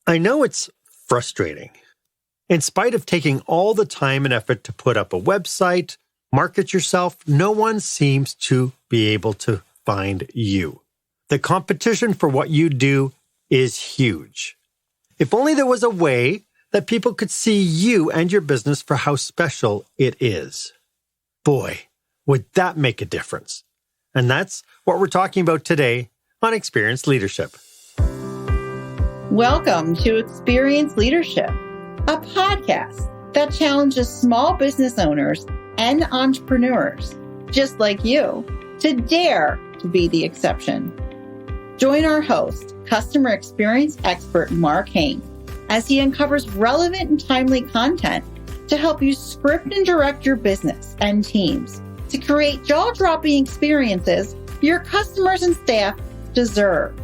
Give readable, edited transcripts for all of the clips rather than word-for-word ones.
I know it's frustrating. In spite of taking all the time and effort to put up a website, market yourself, no one seems to be able to find you. The competition for what you do is huge. If only there was a way that people could see you and your business for how special it is. Boy, would that make a difference. And that's what we're talking about today on Experienced Leadership. Welcome to Experienced Leadership, a podcast that challenges small business owners and entrepreneurs, just like you, to dare to be the exception. Join our host, customer experience expert Mark Hain, as he uncovers relevant and timely content to help you script and direct your business and teams to create jaw-dropping experiences your customers and staff deserve.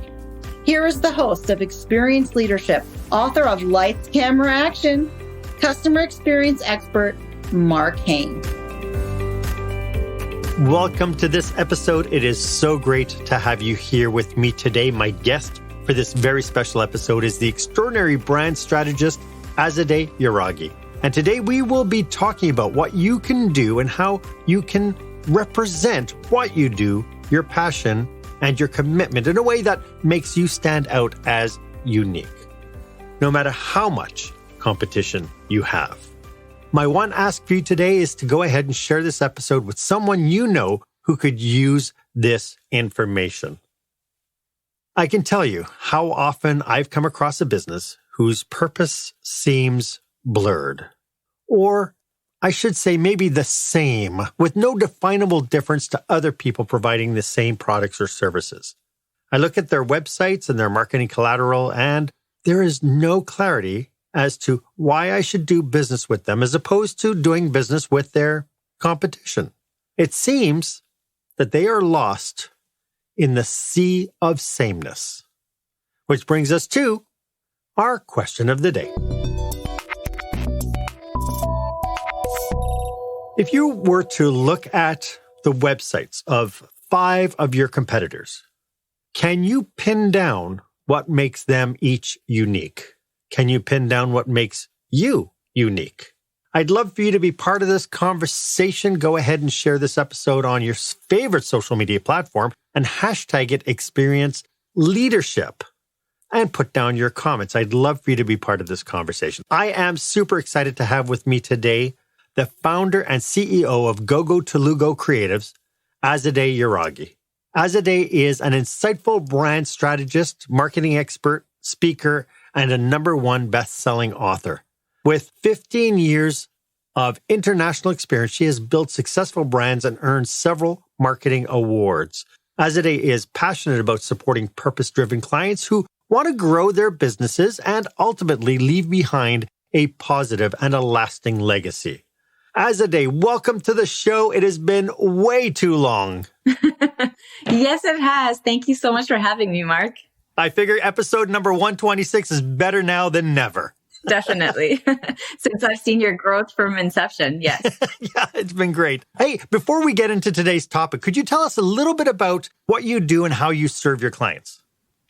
Here is the host of Experienced Leadership, author of Lights, Camera, Action, customer experience expert, Mark Hain. Welcome to this episode. It is so great to have you here with me today. My guest for this very special episode is the extraordinary brand strategist, Azadeh Yaraghi. And today we will be talking about what you can do and how you can represent what you do, your passion, and your commitment in a way that makes you stand out as unique, no matter how much competition you have. My one ask for you today is to go ahead and share this episode with someone you know who could use this information. I can tell you how often I've come across a business whose purpose seems blurred, or I should say maybe the same, with no definable difference to other people providing the same products or services. I look at their websites and their marketing collateral, and there is no clarity as to why I should do business with them as opposed to doing business with their competition. It seems that they are lost in the sea of sameness, which brings us to our question of the day. If you were to look at the websites of 5 of your competitors, can you pin down what makes them each unique? Can you pin down what makes you unique? I'd love for you to be part of this conversation. Go ahead and share this episode on your favorite social media platform and hashtag it Experienced Leadership and put down your comments. I'd love for you to be part of this conversation. I am super excited to have with me today the founder and CEO of Gogo Telugo Creatives, Azadeh Yaraghi. Azadeh is an insightful brand strategist, marketing expert, speaker, and a #1 best-selling author. With 15 years of international experience, she has built successful brands and earned several marketing awards. Azadeh is passionate about supporting purpose-driven clients who want to grow their businesses and ultimately leave behind a positive and a lasting legacy. Azadeh, welcome to the show. It has been way too long. Yes, it has. Thank you so much for having me, Mark. I figure episode number 126 is better now than never. Definitely. Since I've seen your growth from inception, yes. Yeah, it's been great. Hey, before we get into today's topic, could you tell us a little bit about what you do and how you serve your clients?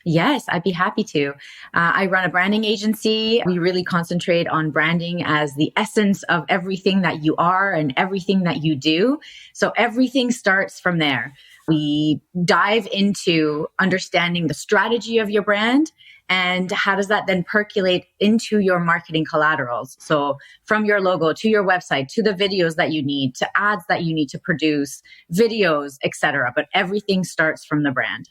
Yes, I'd be happy to. I run a branding agency. We really concentrate on branding as the essence of everything that you are and everything that you do. So everything starts from there. We dive into understanding the strategy of your brand and how does that then percolate into your marketing collaterals. So from your logo to your website, to the videos that you need, to ads that you need to produce, videos, etc. But everything starts from the brand.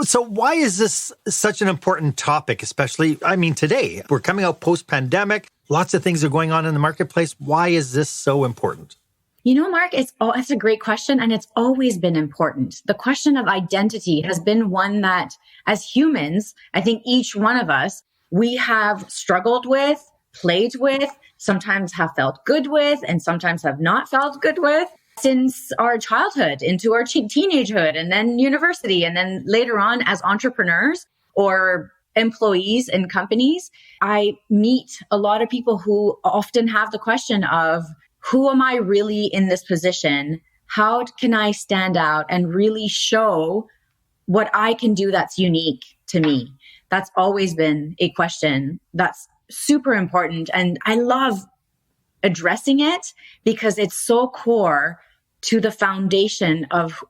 So why is this such an important topic, especially, today? We're coming out post-pandemic. Lots of things are going on in the marketplace. Why is this so important? You know, Mark, it's a great question, and it's always been important. The question of identity has been one that, as humans, I think each one of us, we have struggled with, played with, sometimes have felt good with, and sometimes have not felt good with. Since our childhood into our teenagehood and then university and then later on as entrepreneurs or employees in companies, I meet a lot of people who often have the question of, who am I really in this position? How can I stand out and really show what I can do that's unique to me? That's always been a question that's super important. And I love addressing it because it's so core to the foundation of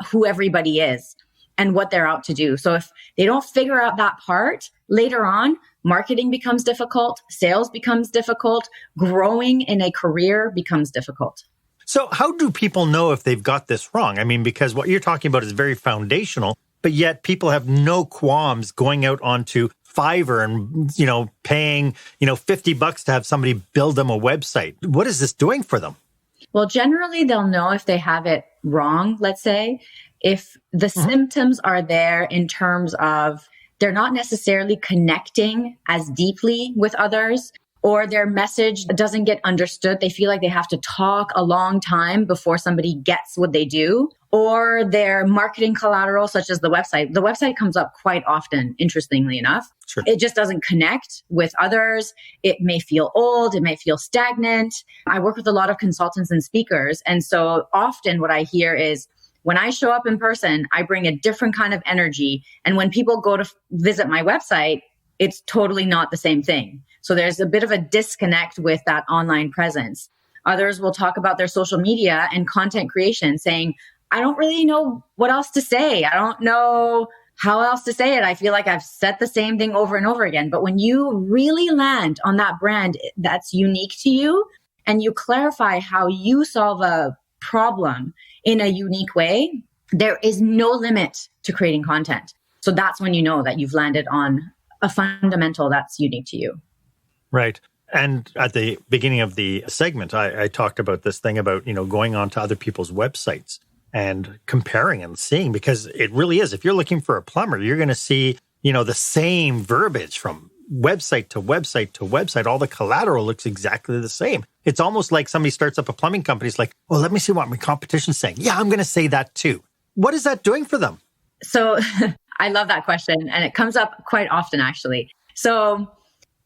who everybody is and what they're out to do. So if they don't figure out that part later on, marketing becomes difficult, sales becomes difficult, growing in a career becomes difficult. So how do people know if they've got this wrong? I mean, because what you're talking about is very foundational, but yet people have no qualms going out onto Fiverr and, paying, $50 to have somebody build them a website. What is this doing for them? Well, generally they'll know if they have it wrong, let's say, if the symptoms are there in terms of they're not necessarily connecting as deeply with others, or their message doesn't get understood. They feel like they have to talk a long time before somebody gets what they do, or their marketing collateral, such as the website. The website comes up quite often, interestingly enough. Sure. It just doesn't connect with others. It may feel old. It may feel stagnant. I work with a lot of consultants and speakers. And so often what I hear is, when I show up in person, I bring a different kind of energy. And when people go to visit my website, it's totally not the same thing. So there's a bit of a disconnect with that online presence. Others will talk about their social media and content creation, saying, I don't really know what else to say. I don't know how else to say it. I feel like I've said the same thing over and over again. But when you really land on that brand that's unique to you, and you clarify how you solve a problem in a unique way, there is no limit to creating content. So that's when you know that you've landed on a fundamental that's unique to you. Right. And at the beginning of the segment, I talked about this thing about, going on to other people's websites and comparing and seeing, because it really is. If you're looking for a plumber, you're going to see, the same verbiage from website to website to website. All the collateral looks exactly the same. It's almost like somebody starts up a plumbing company. It's like, well, let me see what my competition's saying. Yeah, I'm going to say that too. What is that doing for them? So I love that question. And it comes up quite often, actually. So,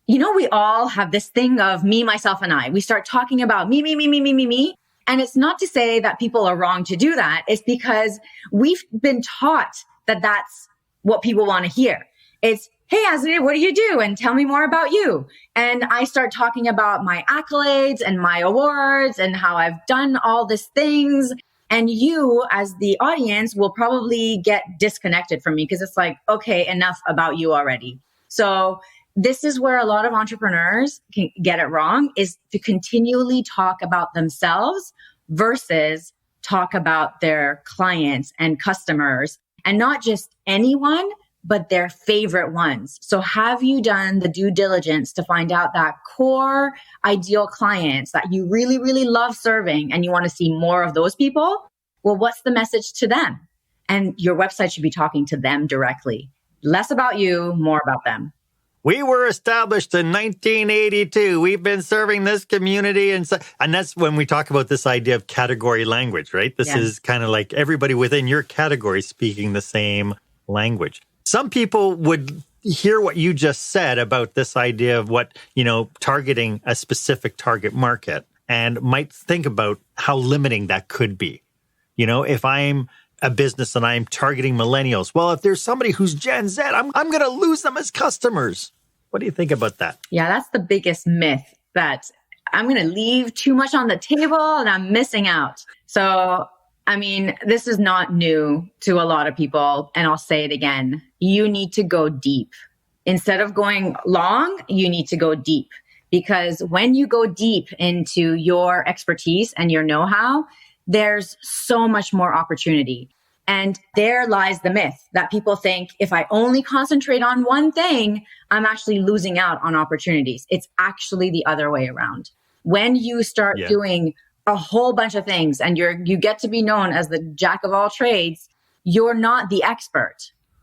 we all have this thing of me, myself, and I. We start talking about me. And it's not to say that people are wrong to do that. It's because we've been taught that that's what people want to hear. It's, hey, Azadeh, what do you do? And tell me more about you. And I start talking about my accolades and my awards and how I've done all these things. And you, as the audience, will probably get disconnected from me because it's like, okay, enough about you already. So this is where a lot of entrepreneurs can get it wrong, is to continually talk about themselves versus talk about their clients and customers, and not just anyone, but their favorite ones. So have you done the due diligence to find out that core ideal clients that you really, really love serving and you want to see more of those people? Well, what's the message to them? And your website should be talking to them directly. Less about you, more about them. We were established in 1982. We've been serving this community. And that's when we talk about this idea of category language, right? This is kind of like everybody within your category speaking the same language. Some people would hear what you just said about this idea of what, targeting a specific target market, and might think about how limiting that could be. If I'm a business and I'm targeting millennials, well, if there's somebody who's Gen Z, I'm going to lose them as customers. What do you think about that? Yeah, that's the biggest myth, that I'm going to leave too much on the table and I'm missing out. So, this is not new to a lot of people. And I'll say it again. You need to go deep. Instead of going long, you need to go deep. Because when you go deep into your expertise and your know-how, there's so much more opportunity. And there lies the myth that people think, if I only concentrate on one thing, I'm actually losing out on opportunities. It's actually the other way around. When you start doing a whole bunch of things and you get to be known as the jack of all trades, you're not the expert.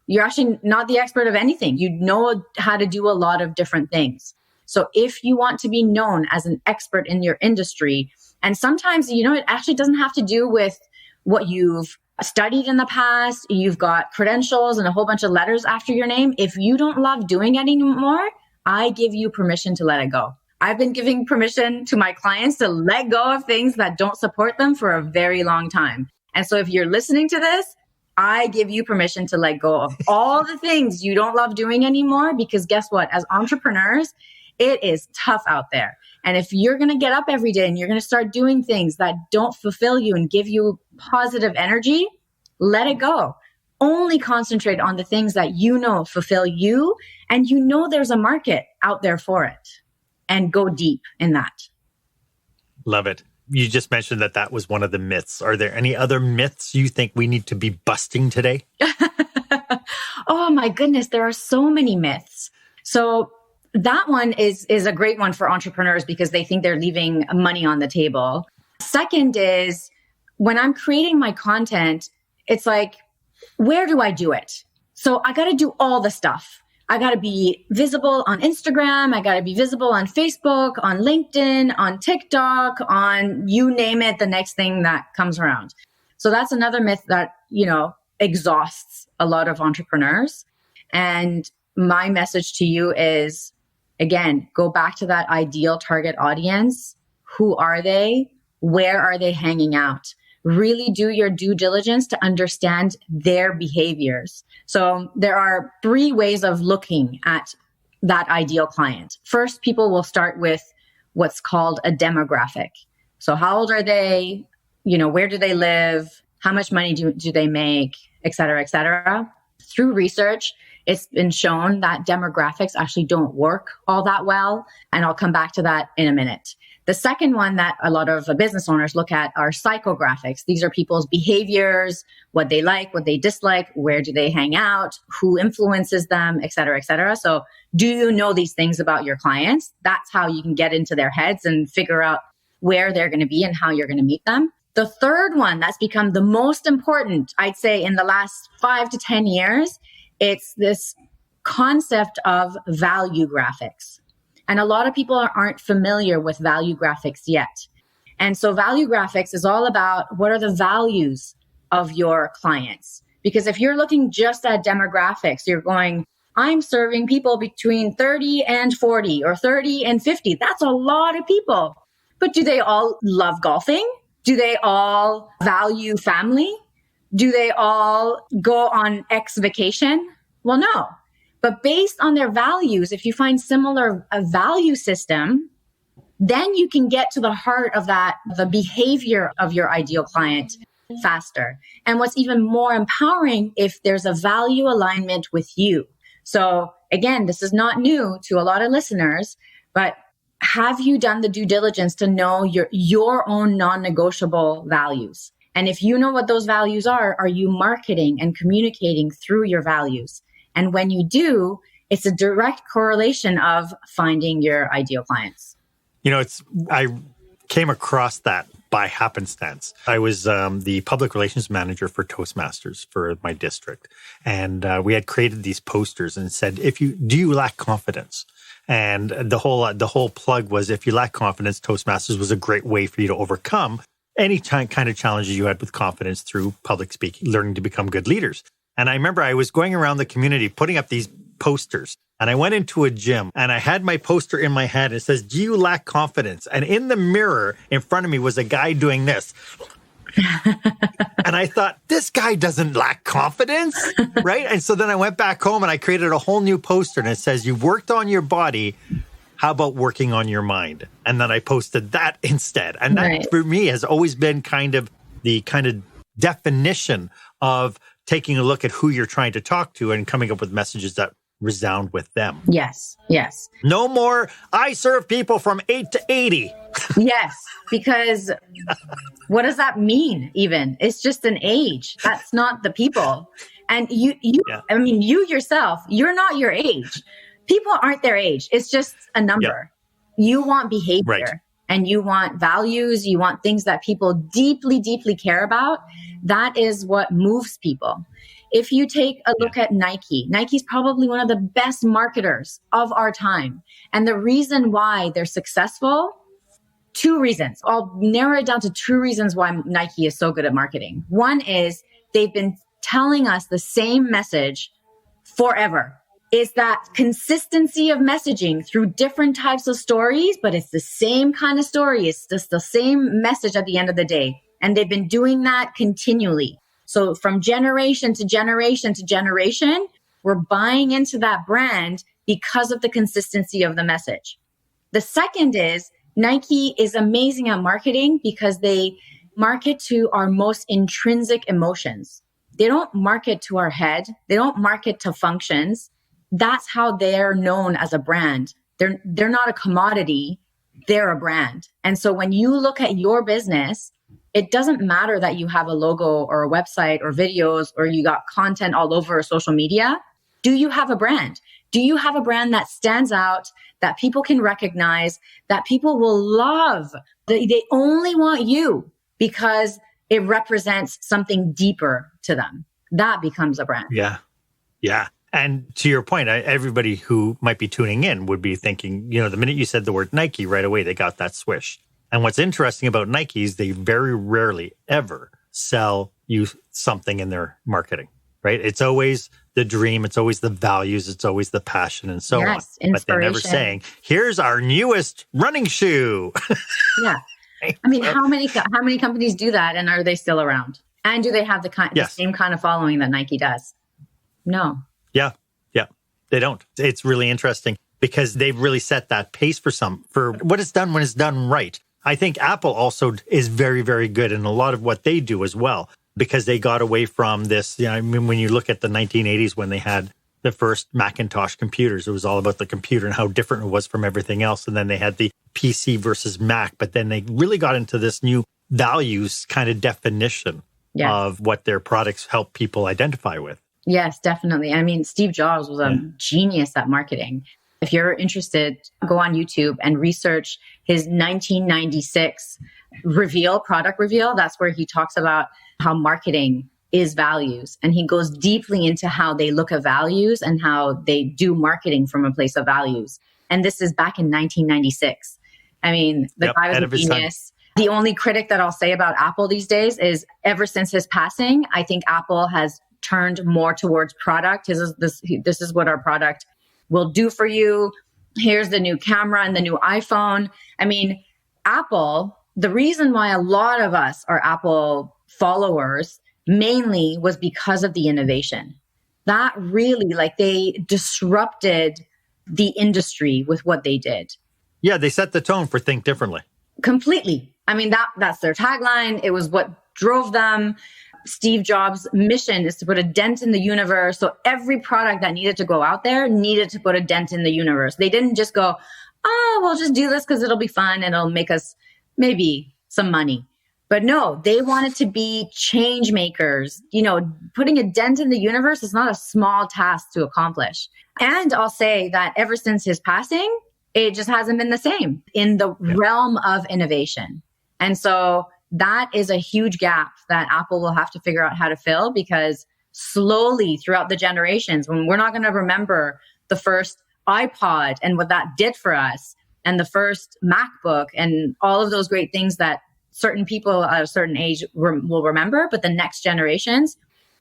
You're actually not the expert of anything. You know how to do a lot of different things. So if you want to be known as an expert in your industry, and sometimes, it actually doesn't have to do with what you've studied in the past. You've got credentials and a whole bunch of letters after your name. If you don't love doing it anymore, I give you permission to let it go. I've been giving permission to my clients to let go of things that don't support them for a very long time. And so if you're listening to this, I give you permission to let go of all the things you don't love doing anymore, because guess what? As entrepreneurs, it is tough out there. And if you're going to get up every day and you're going to start doing things that don't fulfill you and give you positive energy, let it go. Only concentrate on the things that you know fulfill you, and you know there's a market out there for it, and go deep in that. Love it. You just mentioned that was one of the myths. Are there any other myths you think we need to be busting today? Oh my goodness, there are so many myths. So that one is a great one for entrepreneurs because they think they're leaving money on the table. Second is, when I'm creating my content, it's like, where do I do it? So I got to do all the stuff. I got to be visible on Instagram. I got to be visible on Facebook, on LinkedIn, on TikTok, on you name it, the next thing that comes around. So that's another myth that, exhausts a lot of entrepreneurs. And my message to you is, again, go back to that ideal target audience. Who are they? Where are they hanging out? Really do your due diligence to understand their behaviors. So there are 3 ways of looking at that ideal client. First, people will start with what's called a demographic. So how old are they? Where do they live? How much money do they make? Et cetera, et cetera. Through research, it's been shown that demographics actually don't work all that well. And I'll come back to that in a minute. The second one that a lot of business owners look at are psychographics. These are people's behaviors, what they like, what they dislike, where do they hang out, who influences them, et cetera, et cetera. So do you know these things about your clients? That's how you can get into their heads and figure out where they're going to be and how you're going to meet them. The third one that's become the most important, I'd say, in the last 5 to 10 years, it's this concept of value graphics. And a lot of people aren't familiar with value graphics yet. And so value graphics is all about what are the values of your clients. Because if you're looking just at demographics, you're going, I'm serving people between 30 and 40 or 30 and 50. That's a lot of people. But do they all love golfing? Do they all value family? Do they all go on X vacation? Well, no. But based on their values, if you find a value system, then you can get to the heart of the behavior of your ideal client faster. And what's even more empowering, if there's a value alignment with you. So again, this is not new to a lot of listeners, but have you done the due diligence to know your own non-negotiable values? And if you know what those values are you marketing and communicating through your values? And when you do, it's a direct correlation of finding your ideal clients. I came across that by happenstance. I was the public relations manager for Toastmasters for my district. And we had created these posters and said, do you lack confidence? And the whole plug was, if you lack confidence, Toastmasters was a great way for you to overcome any kind of challenges you had with confidence through public speaking, learning to become good leaders. And I remember I was going around the community putting up these posters, and I went into a gym and I had my poster in my hand. It says, do you lack confidence? And in the mirror in front of me was a guy doing this. And I thought, this guy doesn't lack confidence, right? And so then I went back home and I created a whole new poster, and it says, you've worked on your body. How about working on your mind? And then I posted that instead. And that for me has always been the definition of taking a look at who you're trying to talk to and coming up with messages that resound with them. Yes. No more, I serve people from 8 to 80. Yes, because what does that mean even? It's just an age. That's not the people. And you yourself, you're not your age. People aren't their age. It's just a number. Yeah. You want behavior and you want values. You want things that people deeply, deeply care about. That is what moves people. If you take a look at Nike's probably one of the best marketers of our time. And the reason why they're successful, 2 reasons. I'll narrow it down to 2 reasons why Nike is so good at marketing. One is they've been telling us the same message forever. Is that consistency of messaging through different types of stories, but it's the same kind of story. It's just the same message at the end of the day. And they've been doing that continually. So from generation to generation to generation, we're buying into that brand because of the consistency of the message. The second is Nike is amazing at marketing because they market to our most intrinsic emotions. They don't market to our head. They don't market to functions. That's how they're known as a brand. They're not a commodity. They're a brand. And so when you look at your business, it doesn't matter that you have a logo or a website or videos or you got content all over social media. Do you have a brand? Do you have a brand that stands out, that people can recognize, that people will love? They only want you because it represents something deeper to them. That becomes a brand. Yeah. Yeah. And to your point, everybody who might be tuning in would be thinking, the minute you said the word Nike, right away, they got that swish. And what's interesting about Nike is they very rarely ever sell you something in their marketing, right? It's always the dream. It's always the values. It's always the passion and so on. But they're never saying, here's our newest running shoe. Yeah. I mean, how many companies do that and are they still around? And do they have the same kind of following that Nike does? No. Yeah. They don't. It's really interesting because they've really set that pace for what it's done when it's done right. I think Apple also is very, very good in a lot of what they do as well, because they got away from this. When you look at the 1980s when they had the first Macintosh computers, it was all about the computer and how different it was from everything else. And then they had the PC versus Mac, but then they really got into this new values kind of definition of what their products help people identify with. Yes, definitely. I mean, Steve Jobs was a genius at marketing. If you're interested, go on YouTube and research his 1996 product reveal. That's where he talks about how marketing is values. And he goes deeply into how they look at values and how they do marketing from a place of values. And this is back in 1996. I mean, the guy was a genius. The only critic that I'll say about Apple these days is ever since his passing, I think Apple has turned more towards product. This is what our product will do for you. Here's the new camera and the new iPhone. I mean, Apple, the reason why a lot of us are Apple followers mainly was because of the innovation. That really, they disrupted the industry with what they did. Yeah, they set the tone for think differently. Completely. I mean, that's their tagline. It was what drove them. Steve Jobs' mission is to put a dent in the universe. So every product that needed to go out there needed to put a dent in the universe. They didn't just go, we'll just do this because it'll be fun and it'll make us maybe some money. But no, they wanted to be change makers. Putting a dent in the universe is not a small task to accomplish. And I'll say that ever since his passing, it just hasn't been the same in the realm of innovation. And so that is a huge gap that Apple will have to figure out how to fill, because slowly throughout the generations, when we're not going to remember the first iPod and what that did for us, and the first MacBook and all of those great things that certain people at a certain age will remember, but the next generations,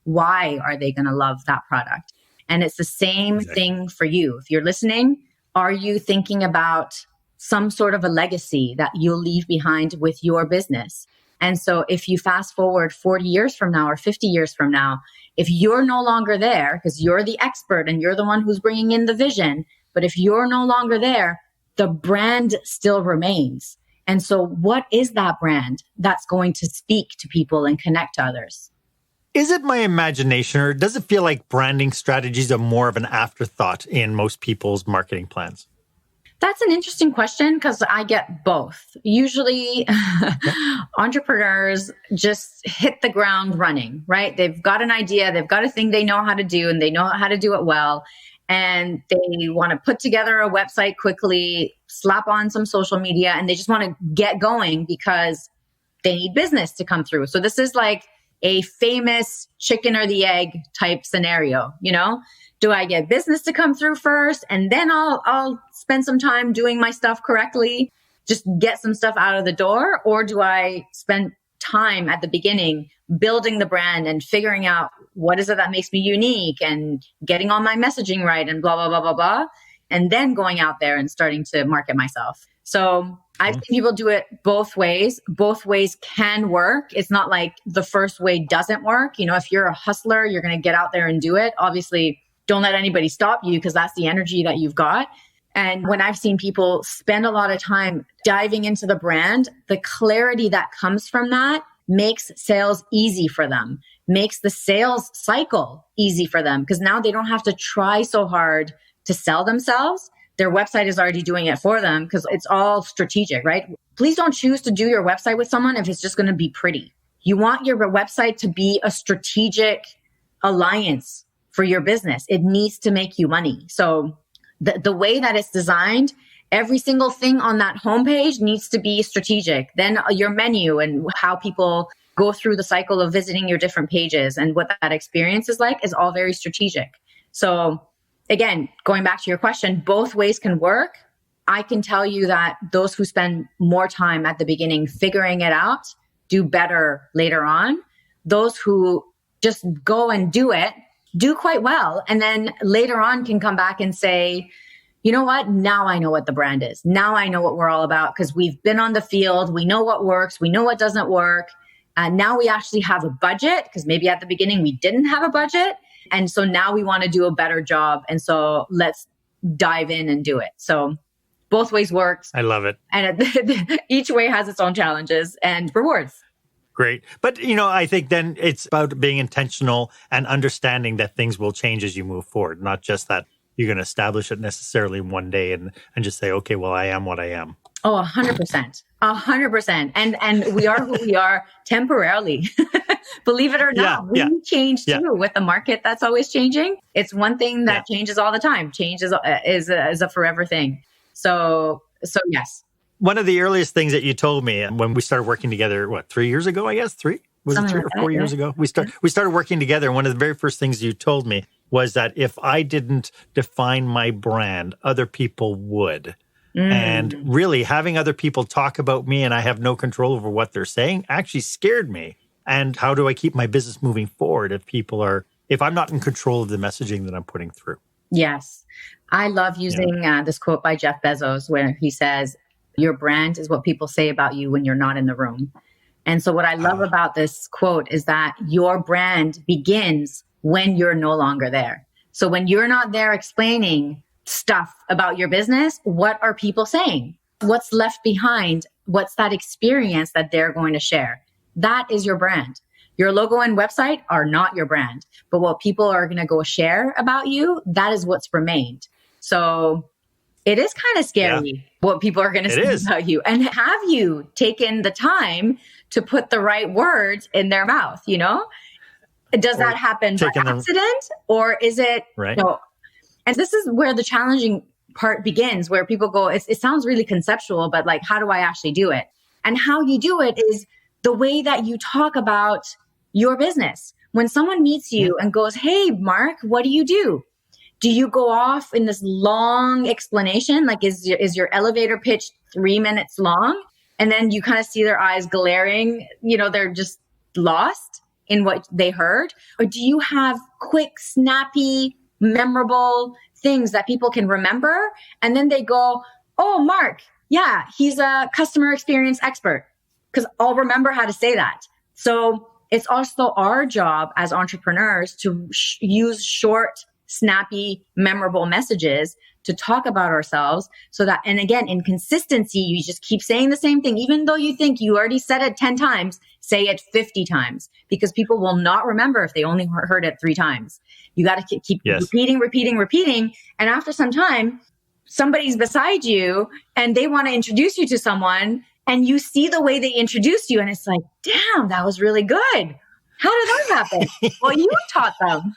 why are they going to love that product? And it's the same thing for you. If you're listening, are you thinking about some sort of a legacy that you'll leave behind with your business? And so if you fast forward 40 years from now or 50 years from now, if you're no longer there because you're the expert and you're the one who's bringing in the vision, but if you're no longer there, the brand still remains. And so what is that brand that's going to speak to people and connect to others? Is it my imagination, or does it feel like branding strategies are more of an afterthought in most people's marketing plans? That's an interesting question because I get both. Usually entrepreneurs just hit the ground running, right? They've got an idea, they've got a thing they know how to do, and they know how to do it well. And they want to put together a website quickly, slap on some social media, and they just want to get going because they need business to come through. So this is like a famous chicken or the egg type scenario, Do I get business to come through first, and then I'll spend some time doing my stuff correctly, just get some stuff out of the door? Or do I spend time at the beginning building the brand and figuring out what is it that makes me unique and getting all my messaging right and blah, blah, blah, blah, blah, and then going out there and starting to market myself? So I've seen people do it both ways. Both ways can work. It's not like the first way doesn't work. If you're a hustler, you're going to get out there and do it. Obviously, don't let anybody stop you because that's the energy that you've got. And when I've seen people spend a lot of time diving into the brand, the clarity that comes from that makes sales easy for them, makes the sales cycle easy for them because now they don't have to try so hard to sell themselves. Their website is already doing it for them because it's all strategic, right? Please don't choose to do your website with someone if it's just going to be pretty. You want your website to be a strategic alliance for your business. It needs to make you money. So the way that it's designed, every single thing on that homepage needs to be strategic. Then your menu and how people go through the cycle of visiting your different pages and what that experience is like is all very strategic. So again, going back to your question, both ways can work. I can tell you that those who spend more time at the beginning figuring it out do better later on. Those who just go and do it do quite well. And then later on can come back and say, you know what? Now I know what the brand is. Now I know what we're all about because we've been on the field. We know what works. We know what doesn't work. Now we actually have a budget because maybe at the beginning we didn't have a budget. And so now we want to do a better job. And so let's dive in and do it. So both ways works. I love it. And each way has its own challenges and rewards. Great. But, I think then it's about being intentional and understanding that things will change as you move forward, not just that you're going to establish it necessarily one day and just say, okay, well, I am what I am. Oh, 100%. 100%. And we are who we are temporarily. Believe it or not, we change too with the market that's always changing. It's one thing that changes all the time. Change is a forever thing. So yes. One of the earliest things that you told me when we started working together, 3 years ago, I guess? Was it 3 or 4 years ago? We started working together. And one of the very first things you told me was that if I didn't define my brand, other people would. And really having other people talk about me and I have no control over what they're saying actually scared me. And how do I keep my business moving forward if I'm not in control of the messaging that I'm putting through? Yes. I love using this quote by Jeff Bezos where he says, your brand is what people say about you when you're not in the room. And so what I love about this quote is that your brand begins when you're no longer there. So when you're not there explaining stuff about your business, what are people saying? What's left behind? What's that experience that they're going to share? That is your brand. Your logo and website are not your brand, but what people are going to go share about you, that is what's remained. So it is kind of scary what people are going to say about you. And have you taken the time to put the right words in their mouth, Does that happen by accident or is it, and this is where the challenging part begins, where people go, it sounds really conceptual, but like, how do I actually do it? And how you do it is the way that you talk about your business. When someone meets you and goes, hey, Mark, what do you do? Do you go off in this long explanation? Like, is your elevator pitch 3 minutes long? And then you kind of see their eyes glaring, they're just lost in what they heard. Or do you have quick, snappy, memorable things that people can remember? And then they go, oh, Mark, yeah, he's a customer experience expert. Because I'll remember how to say that. So it's also our job as entrepreneurs to use short, snappy, memorable messages to talk about ourselves so that, and again, in consistency, you just keep saying the same thing. Even though you think you already said it 10 times, say it 50 times because people will not remember if they only heard it 3 times. You got to keep repeating. And after some time, somebody's beside you and they want to introduce you to someone and you see the way they introduced you and it's like, damn, that was really good. How did that happen? Well, you taught them.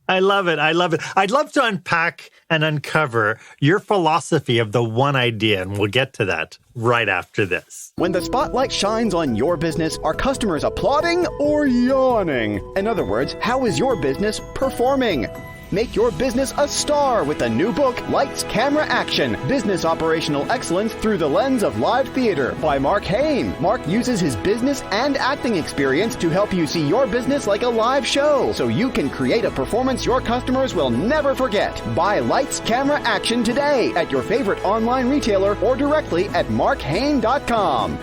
I love it. I'd love to unpack and uncover your philosophy of the one idea, and we'll get to that right after this. When the spotlight shines on your business, are customers applauding or yawning? In other words, how is your business performing? Make your business a star with the new book, Lights, Camera, Action, Business Operational Excellence Through the Lens of Live Theater by Mark Hain. Mark uses his business and acting experience to help you see your business like a live show so you can create a performance your customers will never forget. Buy Lights, Camera, Action today at your favorite online retailer or directly at markhain.com.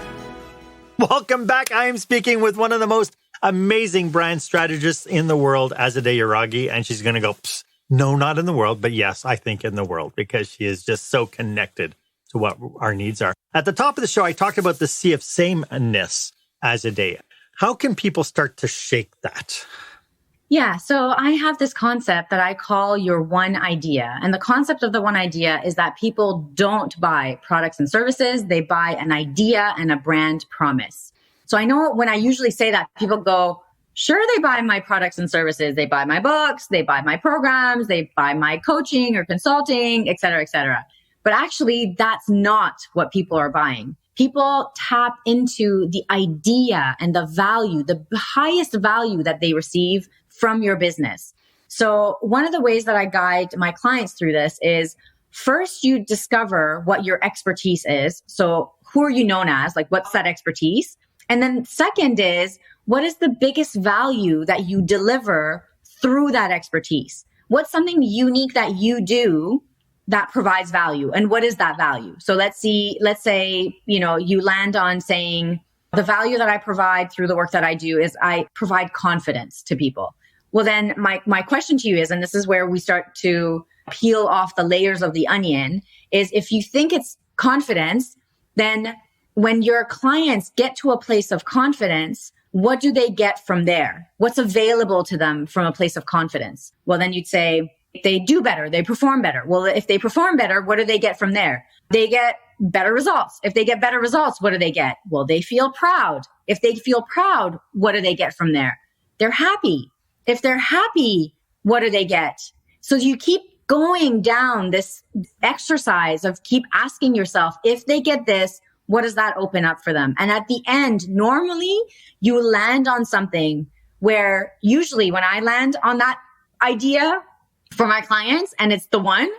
Welcome back. I am speaking with one of the most amazing brand strategists in the world, Azadeh Yaraghi, and she's going to go, no, not in the world, but yes, I think in the world, because she is just so connected to what our needs are. At the top of the show, I talked about the sea of sameness, Azadeh. How can people start to shake that? Yeah, so I have this concept that I call your one idea. And the concept of the one idea is that people don't buy products and services. They buy an idea and a brand promise. So I know when I usually say that, people go, sure, they buy my products and services. They buy my books, they buy my programs, they buy my coaching or consulting, et cetera, et cetera. But actually, that's not what people are buying. People tap into the idea and the value, the highest value that they receive from your business. So one of the ways that I guide my clients through this is first you discover what your expertise is. So who are you known as? Like, what's that expertise? And then second is, what is the biggest value that you deliver through that expertise? What's something unique that you do that provides value? And what is that value? So let's say, you land on saying the value that I provide through the work that I do is I provide confidence to people. Well, then my question to you is, and this is where we start to peel off the layers of the onion, is if you think it's confidence, then when your clients get to a place of confidence, what do they get from there? What's available to them from a place of confidence? Well, then you'd say they do better, they perform better. Well, if they perform better, what do they get from there? They get better results. If they get better results, what do they get? Well, they feel proud. If they feel proud, what do they get from there? They're happy. If they're happy, what do they get? So you keep going down this exercise of keep asking yourself, if they get this, what does that open up for them? And at the end, normally you land on something where usually when I land on that idea for my clients and it's the one,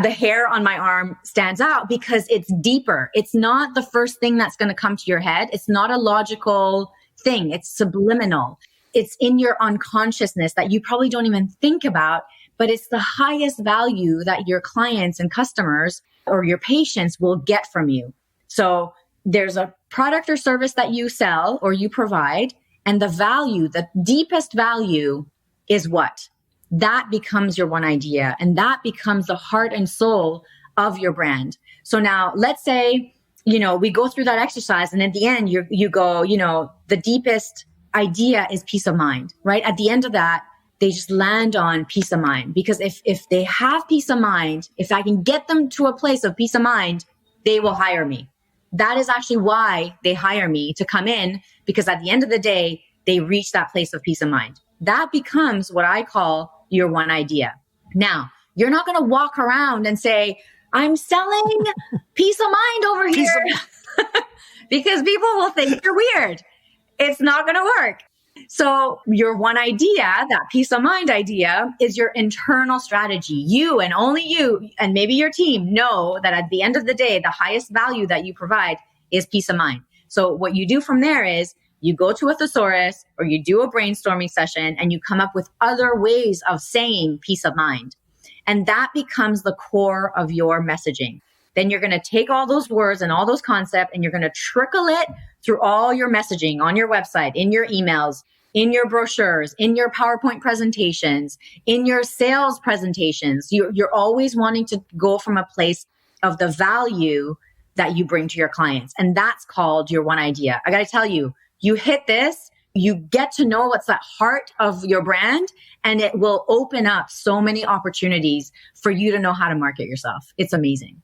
the hair on my arm stands out because it's deeper. It's not the first thing that's going to come to your head. It's not a logical thing. It's subliminal. It's in your unconsciousness that you probably don't even think about, but it's the highest value that your clients and customers or your patients will get from you. So there's a product or service that you sell or you provide, and the value, the deepest value is what? That becomes your one idea, and that becomes the heart and soul of your brand. So now let's say, we go through that exercise and at the end you go, the deepest idea is peace of mind, right? At the end of that, they just land on peace of mind, because if they have peace of mind, if I can get them to a place of peace of mind, they will hire me. That is actually why they hire me to come in, because at the end of the day, they reach that place of peace of mind. That becomes what I call your one idea. Now, you're not going to walk around and say, I'm selling peace of mind over here because people will think you're weird. It's not going to work. So your one idea, that peace of mind idea, is your internal strategy. You and only you and maybe your team know that at the end of the day, the highest value that you provide is peace of mind. So what you do from there is you go to a thesaurus or you do a brainstorming session and you come up with other ways of saying peace of mind. And that becomes the core of your messaging. Then you're going to take all those words and all those concepts and you're going to trickle it through all your messaging on your website, in your emails, in your brochures, in your PowerPoint presentations, in your sales presentations. You're always wanting to go from a place of the value that you bring to your clients. And that's called your one idea. I got to tell you, you hit this, you get to know what's that heart of your brand, and it will open up so many opportunities for you to know how to market yourself. It's amazing.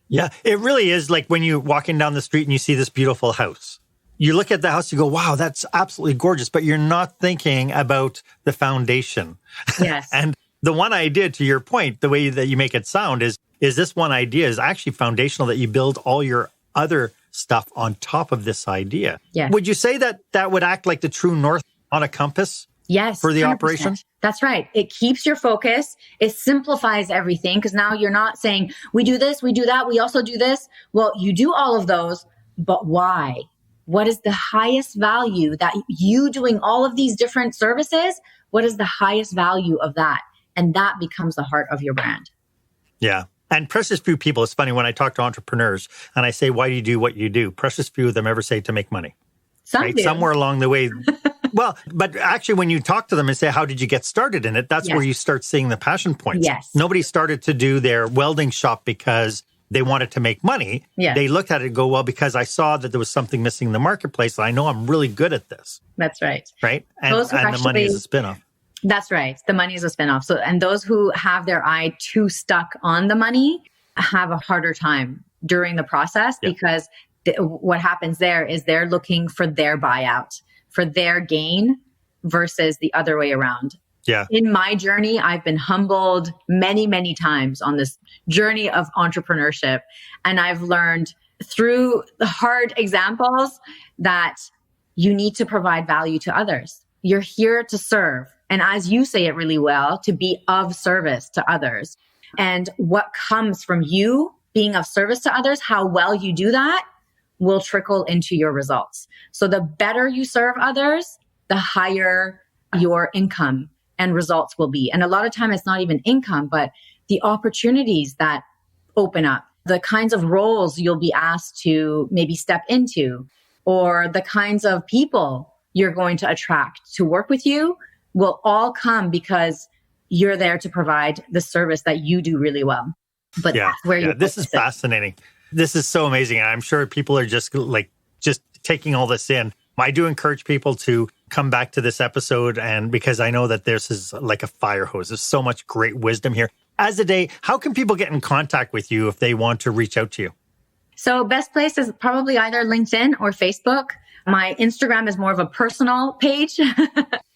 Yeah, it really is like when you're walking down the street and you see this beautiful house. You look at the house, you go, wow, that's absolutely gorgeous, but you're not thinking about the foundation. Yes. And the one idea, to your point, the way that you make it sound is this one idea is actually foundational, that you build all your other stuff on top of this idea. Yeah. Would you say that that would act like the true north on a compass? Yes. For the 100%. operation? That's right. It keeps your focus. It simplifies everything because now you're not saying, we do this, we do that, we also do this. Well, you do all of those, but why? What is the highest value that you doing all of these different services? What is the highest value of that? And that becomes the heart of your brand. Yeah. And precious few people, it's funny when I talk to entrepreneurs and I say, why do you do what you do? Precious few of them ever say to make money. Some do. Somewhere along the way. Well, but actually, when you talk to them and say, how did you get started in it? That's where you start seeing the passion points. Yes. Nobody started to do their welding shop because they wanted to make money. Yes. They looked at it and go, well, because I saw that there was something missing in the marketplace. I know I'm really good at this. That's right. Right. And the money is a spinoff. That's right. The money is a spinoff. So, and those who have their eye too stuck on the money have a harder time during the process because what happens there is they're looking for their buyout, for their gain versus the other way around. Yeah. In my journey, I've been humbled many, many times on this journey of entrepreneurship. And I've learned through the hard examples that you need to provide value to others. You're here to serve. And as you say it really well, to be of service to others. And what comes from you being of service to others, how well you do that will trickle into your results. So the better you serve others, the higher your income and results will be. And a lot of time it's not even income, but the opportunities that open up, the kinds of roles you'll be asked to maybe step into, or the kinds of people you're going to attract to work with you will all come because you're there to provide the service that you do really well. But that's where this is fascinating. This is so amazing. And I'm sure people are just taking all this in. I do encourage people to come back to this episode, and because I know that this is like a fire hose. There's so much great wisdom here. Azadeh, how can people get in contact with you if they want to reach out to you? So best place is probably either LinkedIn or Facebook. My Instagram is more of a personal page.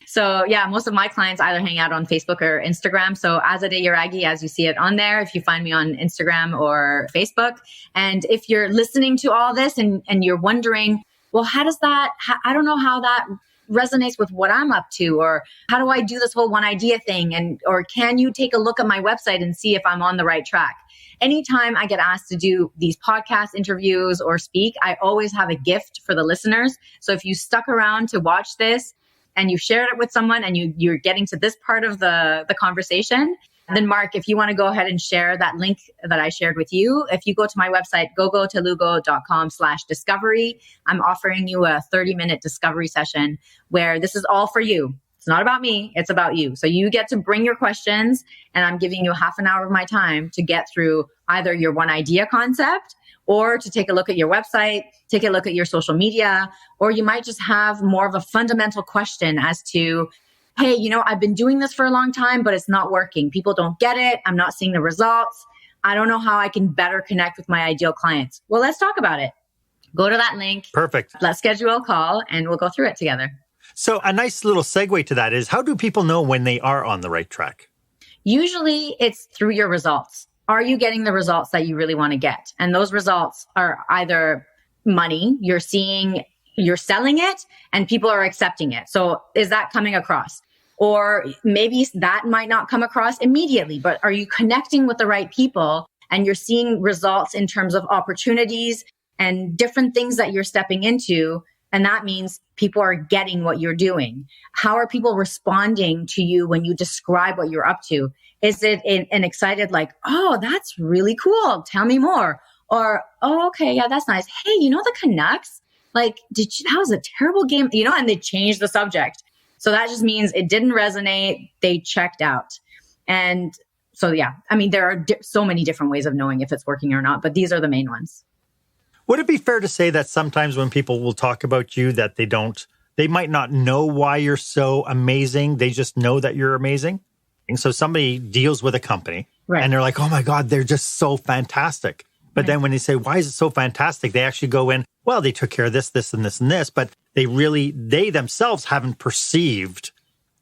So yeah, most of my clients either hang out on Facebook or Instagram. So Azadeh Yaraghi, as you see it on there, if you find me on Instagram or Facebook. And if you're listening to all this and you're wondering, well, how does that, I don't know how that resonates with what I'm up to, or how do I do this whole one idea thing? Or can you take a look at my website and see if I'm on the right track? Anytime I get asked to do these podcast interviews or speak, I always have a gift for the listeners. So if you stuck around to watch this and you shared it with someone and you're getting to this part of the conversation, then Mark, if you want to go ahead and share that link that I shared with you, if you go to my website, gogotelugo.com/discovery, I'm offering you a 30-minute discovery session where this is all for you. It's not about me, it's about you. So you get to bring your questions, and I'm giving you half an hour of my time to get through either your one idea concept, or to take a look at your website, take a look at your social media, or you might just have more of a fundamental question as to, hey, I've been doing this for a long time, but it's not working. People don't get it. I'm not seeing the results. I don't know how I can better connect with my ideal clients. Well, let's talk about it. Go to that link. Perfect. Let's schedule a call and we'll go through it together. So a nice little segue to that is, how do people know when they are on the right track? Usually it's through your results. Are you getting the results that you really want to get? And those results are either money, you're selling it and people are accepting it. So is that coming across? Or maybe that might not come across immediately, but are you connecting with the right people and you're seeing results in terms of opportunities and different things that you're stepping into? And that means people are getting what you're doing. How are people responding to you when you describe what you're up to? Is it an excited like, oh, that's really cool, tell me more? Or, oh, okay, yeah, that's nice. Hey, the Canucks? That was a terrible game, and they changed the subject. So that just means it didn't resonate. They checked out. And so, yeah, there are so many different ways of knowing if it's working or not, but these are the main ones. Would it be fair to say that sometimes when people will talk about you that they might not know why you're so amazing. They just know that you're amazing. And so somebody deals with a company and they're like, oh my God, they're just so fantastic. But then when they say, why is it so fantastic? They actually go in, well, they took care of this, this, and this, and this, but they themselves haven't perceived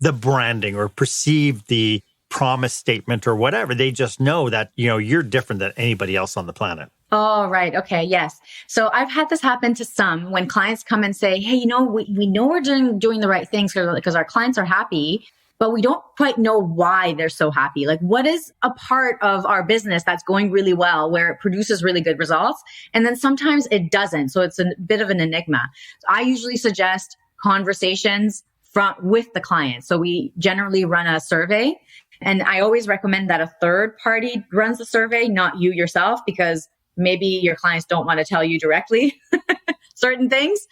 the branding or perceived the promise statement or whatever. They just know that, you're different than anybody else on the planet. Oh, right. Okay. Yes. So I've had this happen to some when clients come and say, hey, we know we're doing the right things because our clients are happy, but we don't quite know why they're so happy. Like, what is a part of our business that's going really well, where it produces really good results? And then sometimes it doesn't. So it's a bit of an enigma. I usually suggest conversations with the client. So we generally run a survey, and I always recommend that a third party runs the survey, not you yourself, because maybe your clients don't want to tell you directly certain things,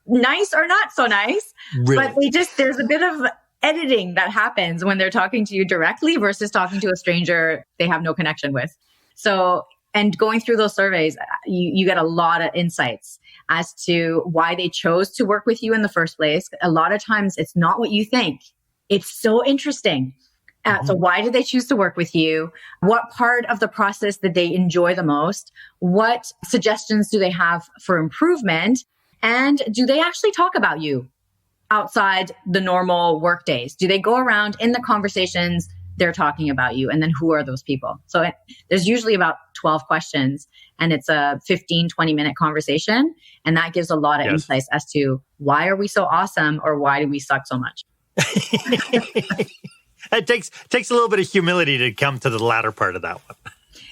nice or not so nice. Really? But there's a bit of editing that happens when they're talking to you directly versus talking to a stranger they have no connection with. So, and going through those surveys, you get a lot of insights as to why they chose to work with you in the first place. A lot of times it's not what you think. It's so interesting. So why did they choose to work with you? What part of the process did they enjoy the most? What suggestions do they have for improvement? And do they actually talk about you outside the normal work days? Do they go around in the conversations they're talking about you? And then who are those people? So there's usually about 12 questions, and it's a 15, 20-minute conversation. And that gives a lot of insights as to why are we so awesome, or why do we suck so much? It takes a little bit of humility to come to the latter part of that one.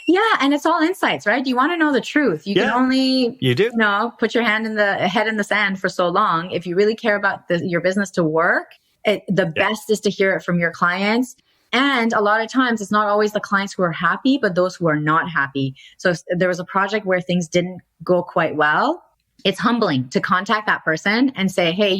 Yeah, and it's all insights, right? You want to know the truth. You can only put your head in the sand for so long. If you really care about your business to work, the best is to hear it from your clients. And a lot of times it's not always the clients who are happy, but those who are not happy. So if there was a project where things didn't go quite well, it's humbling to contact that person and say, hey,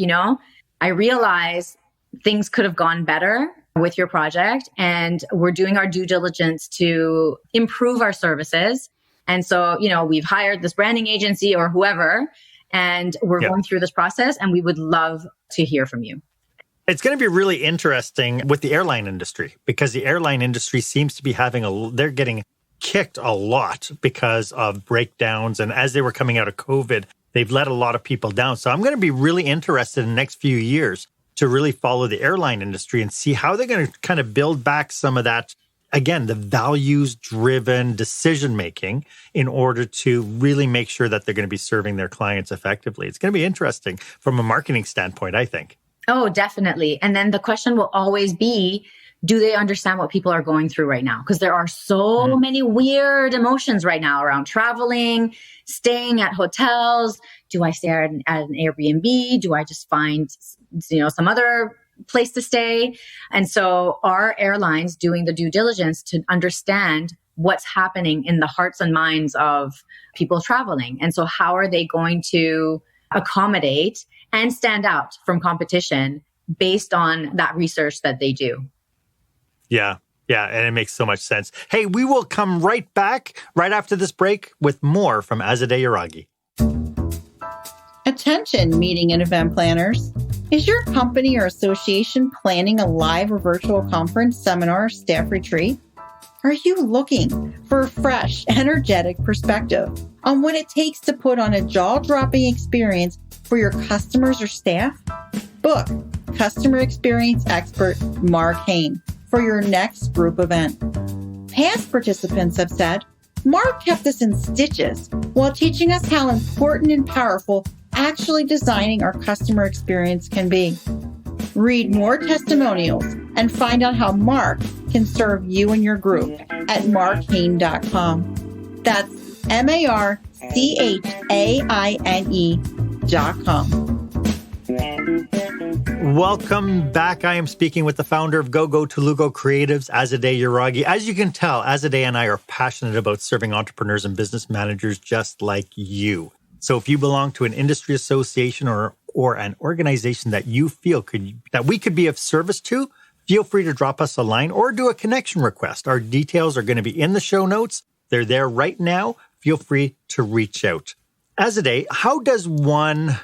I realize things could have gone better with your project, and we're doing our due diligence to improve our services. And so, we've hired this branding agency or whoever, and we're going through this process, and we would love to hear from you. It's going to be really interesting with the airline industry, because the airline industry seems to be they're getting kicked a lot because of breakdowns. And as they were coming out of COVID, they've let a lot of people down. So I'm going to be really interested in the next few years to really follow the airline industry and see how they're going to kind of build back some of that, again, the values-driven decision-making in order to really make sure that they're going to be serving their clients effectively. It's going to be interesting from a marketing standpoint, I think. Oh, definitely. And then the question will always be, do they understand what people are going through right now? Because there are so many weird emotions right now around traveling, staying at hotels. Do I stay at an Airbnb? Do I just find some other place to stay? And so are airlines doing the due diligence to understand what's happening in the hearts and minds of people traveling? And so how are they going to accommodate and stand out from competition based on that research that they do? Yeah. And it makes so much sense. Hey, we will come right back right after this break with more from Azadeh Yaraghi. Attention, meeting and event planners. Is your company or association planning a live or virtual conference, seminar, staff retreat? Are you looking for a fresh, energetic perspective on what it takes to put on a jaw-dropping experience for your customers or staff? Book customer experience expert Mark Hain for your next group event. Past participants have said, Mark kept us in stitches while teaching us how important and powerful actually designing our customer experience can be. Read more testimonials and find out how Mark can serve you and your group at markhain.com. That's markhaine.com. Welcome back. I am speaking with the founder of Gogo Telugo Creatives, Azadeh Yaraghi. As you can tell, Azadeh and I are passionate about serving entrepreneurs and business managers just like you. So if you belong to an industry association or an organization that you feel that we could be of service to, feel free to drop us a line or do a connection request. Our details are going to be in the show notes. They're there right now. Feel free to reach out. Azadeh, how does one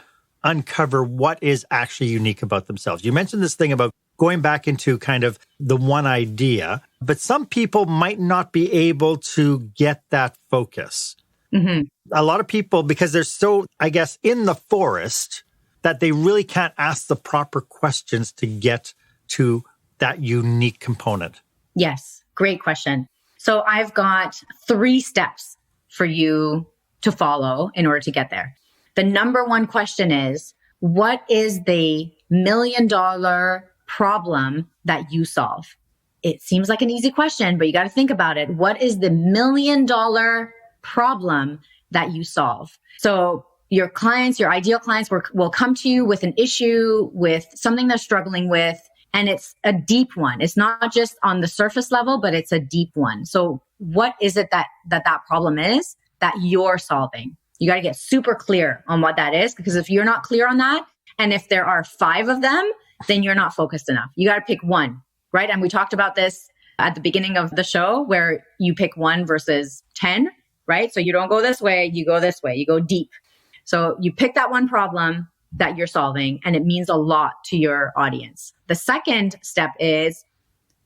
uncover what is actually unique about themselves? You mentioned this thing about going back into kind of the one idea, but some people might not be able to get that focus. Mm-hmm. A lot of people, because they're so, I guess, in the forest, that they really can't ask the proper questions to get to that unique component. Yes, great question. So I've got 3 steps for you to follow in order to get there. The number one question is, what is the $1 million problem that you solve? It seems like an easy question, but you got to think about it. What is the $1 million problem that you solve? So your clients, your ideal clients will come to you with an issue, with something they're struggling with, and it's a deep one. It's not just on the surface level, but it's a deep one. So what is it that problem is that you're solving? You got to get super clear on what that is, because if you're not clear on that, and if there are 5 of them, then you're not focused enough. You got to pick one, right? And we talked about this at the beginning of the show, where you pick 1 versus 10, right? So you don't go this way, you go this way, you go deep. So you pick that one problem that you're solving, and it means a lot to your audience. The second step is,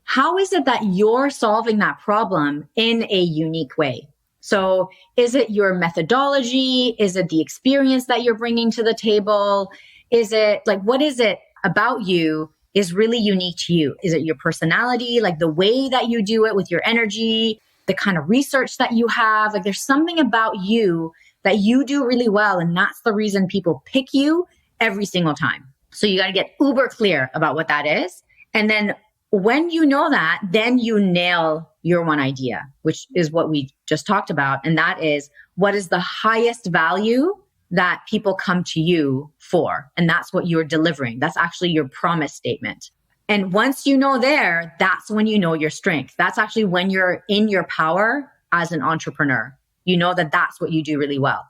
how is it that you're solving that problem in a unique way? So is it your methodology? Is it the experience that you're bringing to the table? Is it like, what is it about you is really unique to you? Is it your personality, like the way that you do it with your energy, the kind of research that you have? Like there's something about you that you do really well. And that's the reason people pick you every single time. So you got to get uber clear about what that is. And then when you know that, then you nail your one idea, which is what we just talked about. And that is, what is the highest value that people come to you for? And that's what you're delivering. That's actually your promise statement. And once you know there, that's when you know your strength. That's actually when you're in your power as an entrepreneur. You know that that's what you do really well.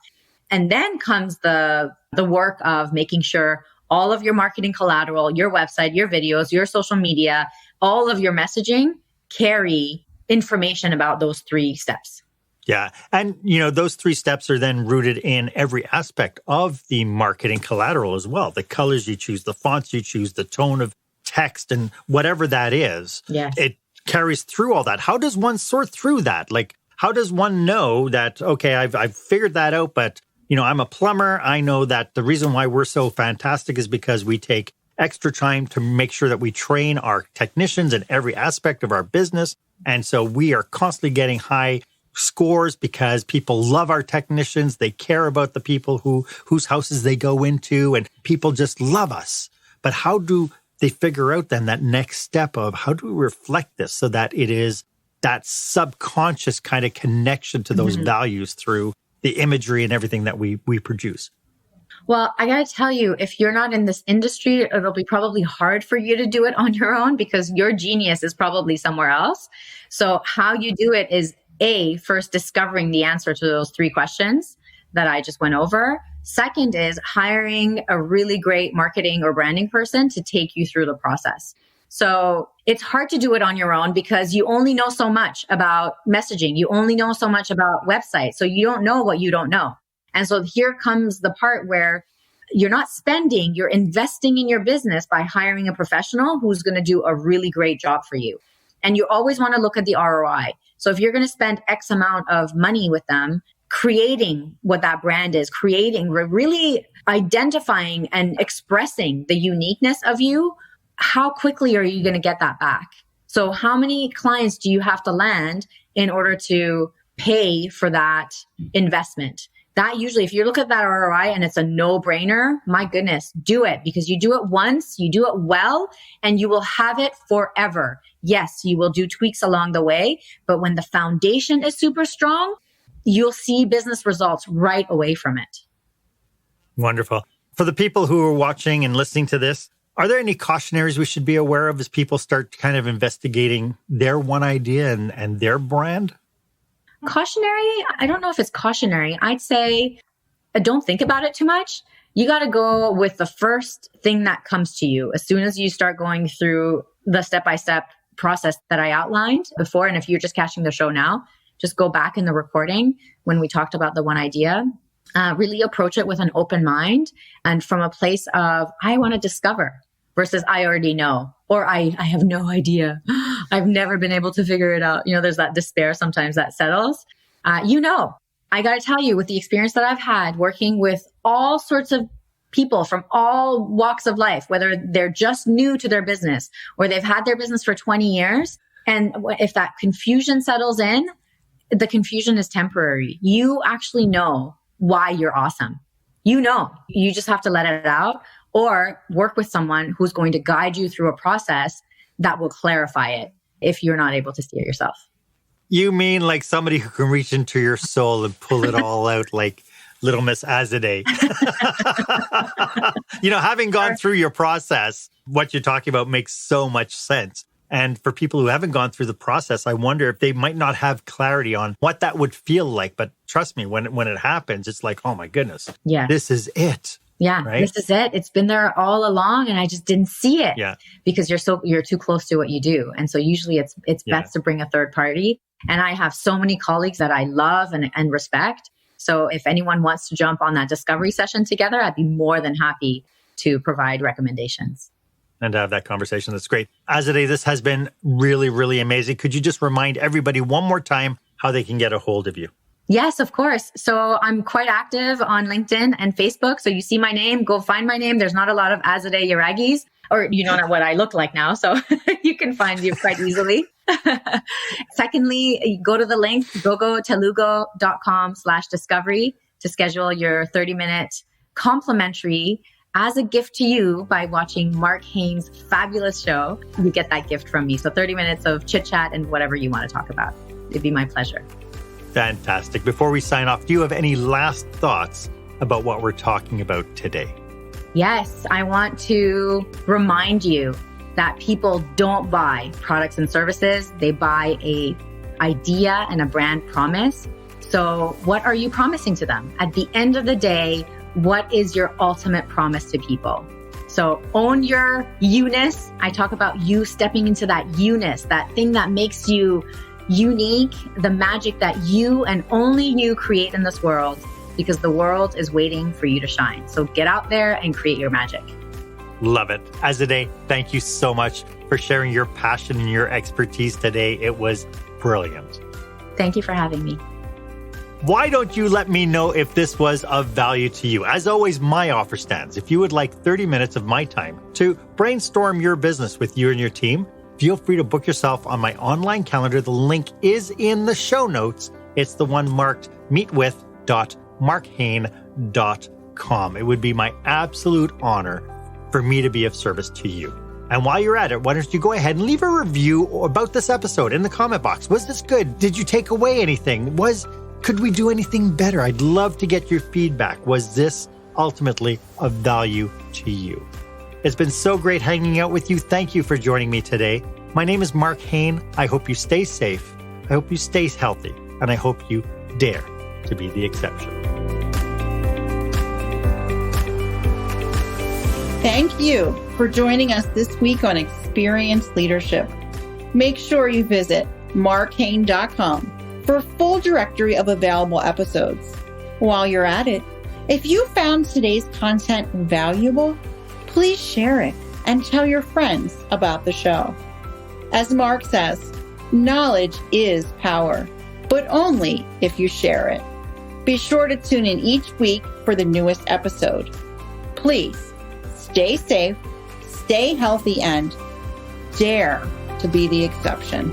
And then comes the work of making sure all of your marketing collateral, your website, your videos, your social media, all of your messaging carry information about those 3 steps. Yeah. And, those 3 steps are then rooted in every aspect of the marketing collateral as well. The colors you choose, the fonts you choose, the tone of text, and whatever that is. Yes. It carries through all that. How does one sort through that? Like, how does one know that, okay, I've figured that out, but, I'm a plumber. I know that the reason why we're so fantastic is because we take extra time to make sure that we train our technicians in every aspect of our business. And so we are constantly getting high scores because people love our technicians. They care about the people whose houses they go into, and people just love us. But how do they figure out then that next step of how do we reflect this so that it is that subconscious kind of connection to those values through the imagery and everything that we produce? Well, I got to tell you, if you're not in this industry, it'll be probably hard for you to do it on your own because your genius is probably somewhere else. So how you do it is first discovering the answer to those 3 questions that I just went over. Second is hiring a really great marketing or branding person to take you through the process. So it's hard to do it on your own because you only know so much about messaging. You only know so much about websites. So you don't know what you don't know. And so here comes the part where you're not spending, you're investing in your business by hiring a professional who's going to do a really great job for you. And you always want to look at the ROI. So if you're going to spend X amount of money with them, creating what that brand is, really identifying and expressing the uniqueness of you, how quickly are you going to get that back? So how many clients do you have to land in order to pay for that investment? That usually, if you look at that ROI and it's a no-brainer, my goodness, do it, because you do it once, you do it well, and you will have it forever. Yes, you will do tweaks along the way, but when the foundation is super strong, you'll see business results right away from it. Wonderful. For the people who are watching and listening to this, are there any cautionaries we should be aware of as people start kind of investigating their one idea and their brand? Cautionary? I don't know if it's cautionary. I'd say don't think about it too much. You got to go with the first thing that comes to you as soon as you start going through the step-by-step process that I outlined before. And if you're just catching the show now, just go back in the recording when we talked about the one idea. Really approach it with an open mind and from a place of, I want to discover versus I already know, or I have no idea. I've never been able to figure it out. There's that despair sometimes that settles. I got to tell you, with the experience that I've had working with all sorts of people from all walks of life, whether they're just new to their business or they've had their business for 20 years. And if that confusion settles in, the confusion is temporary. You actually know why you're awesome. You just have to let it out. or work with someone who's going to guide you through a process that will clarify it if you're not able to see it yourself. You mean like somebody who can reach into your soul and pull it all out like little Miss Azadeh? Having gone through your process, what you're talking about makes so much sense. And for people who haven't gone through the process, I wonder if they might not have clarity on what that would feel like. But trust me, when it happens, it's like, oh my goodness, this is it. Yeah, right? This is it. It's been there all along and I just didn't see it because you're too close to what you do. And so usually it's best to bring a third party. And I have so many colleagues that I love and respect. So if anyone wants to jump on that discovery session together, I'd be more than happy to provide recommendations. And to have that conversation. That's great. Azadeh, this has been really, really amazing. Could you just remind everybody one more time how they can get a hold of you? Yes, of course. So I'm quite active on LinkedIn and Facebook. So you see my name, go find my name. There's not a lot of Azadeh Yaraghis, or you don't know what I look like now. So you can find you quite easily. Secondly, go to the link, gogotelugo.com/discovery to schedule your 30-minute complimentary as a gift to you by watching Mark Hain's fabulous show. You get that gift from me. So 30 minutes of chit chat and whatever you want to talk about. It'd be my pleasure. Fantastic. Before we sign off, do you have any last thoughts about what we're talking about today? Yes, I want to remind you that people don't buy products and services. They buy an idea and a brand promise. So what are you promising to them? At the end of the day, what is your ultimate promise to people? So own your you-ness. I talk about you stepping into that you-ness, that thing that makes you unique, the magic that you and only you create in this world, because the world is waiting for you to shine. So get out there and create your magic. Love it. Azadeh, thank you so much for sharing your passion and your expertise today. It was brilliant. Thank you for having me. Why don't you let me know if this was of value to you? As always, my offer stands. If you would like 30 minutes of my time to brainstorm your business with you and your team, feel free to book yourself on my online calendar. The link is in the show notes. It's the one marked meetwith.markhain.com. It would be my absolute honor for me to be of service to you. And while you're at it, why don't you go ahead and leave a review about this episode in the comment box. Was this good? Did you take away anything? Could we do anything better? I'd love to get your feedback. Was this ultimately of value to you? It's been so great hanging out with you. Thank you for joining me today. My name is Mark Hain. I hope you stay safe. I hope you stay healthy. And I hope you dare to be the exception. Thank you for joining us this week on Experience Leadership. Make sure you visit markhain.com for a full directory of available episodes. While you're at it, if you found today's content valuable, please share it and tell your friends about the show. As Mark says, knowledge is power, but only if you share it. Be sure to tune in each week for the newest episode. Please stay safe, stay healthy, and dare to be the exception.